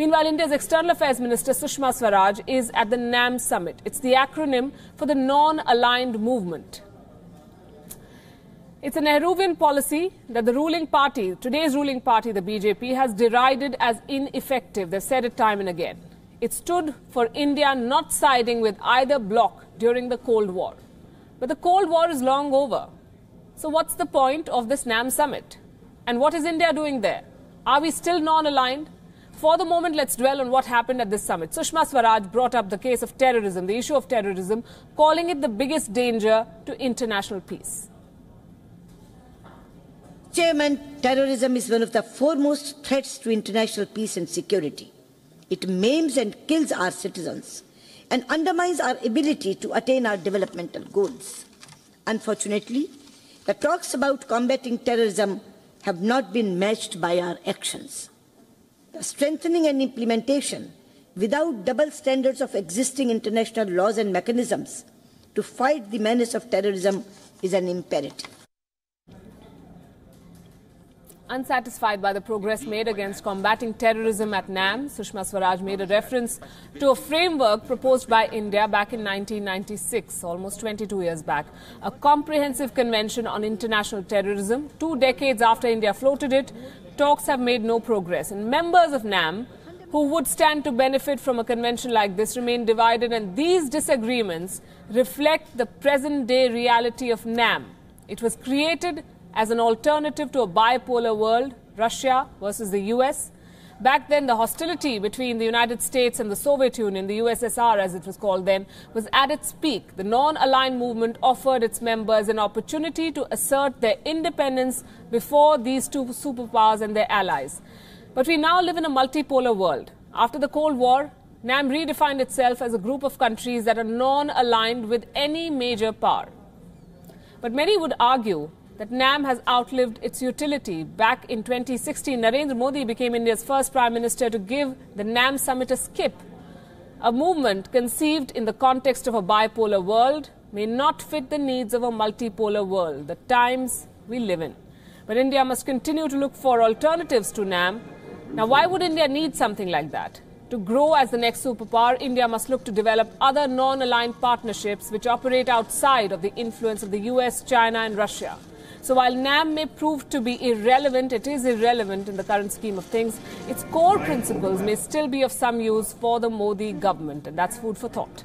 Meanwhile, India's External Affairs Minister Sushma Swaraj is at the NAM summit. It's the acronym for the Non-Aligned Movement. It's a Nehruvian policy that the ruling party, today's ruling party, the BJP, has derided as ineffective. They've said it time and again. It stood for India not siding with either bloc during the Cold War. But the Cold War is long over. So what's the point of this NAM summit? And what is India doing there? Are we still non-aligned? For the moment, let's dwell on what happened at this summit. Sushma Swaraj brought up the case of terrorism, the issue of terrorism, calling it the biggest danger to international peace. Chairman, terrorism is one of the foremost threats to international peace and security. It maims and kills our citizens and undermines our ability to attain our developmental goals. Unfortunately, the talks about combating terrorism have not been matched by our actions. The strengthening and implementation without double standards of existing international laws and mechanisms to fight the menace of terrorism is an imperative. Unsatisfied by the progress made against combating terrorism at NAM, Sushma Swaraj made a reference to a framework proposed by India back in 1996, almost 22 years back. A comprehensive convention on international terrorism. 2 decades after India floated it, talks have made no progress. And members of NAM who would stand to benefit from a convention like this remain divided, and these disagreements reflect the present-day reality of NAM. It was created as an alternative to a bipolar world, Russia versus the US. Back then, the hostility between the United States and the Soviet Union, the USSR as it was called then, was at its peak. The non-aligned movement offered its members an opportunity to assert their independence before these two superpowers and their allies. But we now live in a multipolar world. After the Cold War, NAM redefined itself as a group of countries that are non-aligned with any major power. But many would argue that NAM has outlived its utility. Back in 2016, Narendra Modi became India's first Prime Minister to give the NAM summit a skip. A movement conceived in the context of a bipolar world may not fit the needs of a multipolar world, the times we live in. But India must continue to look for alternatives to NAM. Now, why would India need something like that? To grow as the next superpower, India must look to develop other non-aligned partnerships which operate outside of the influence of the US, China and Russia. So while NAM may prove to be irrelevant, it is irrelevant in the current scheme of things. Its core principles may still be of some use for the Modi government, and that's food for thought.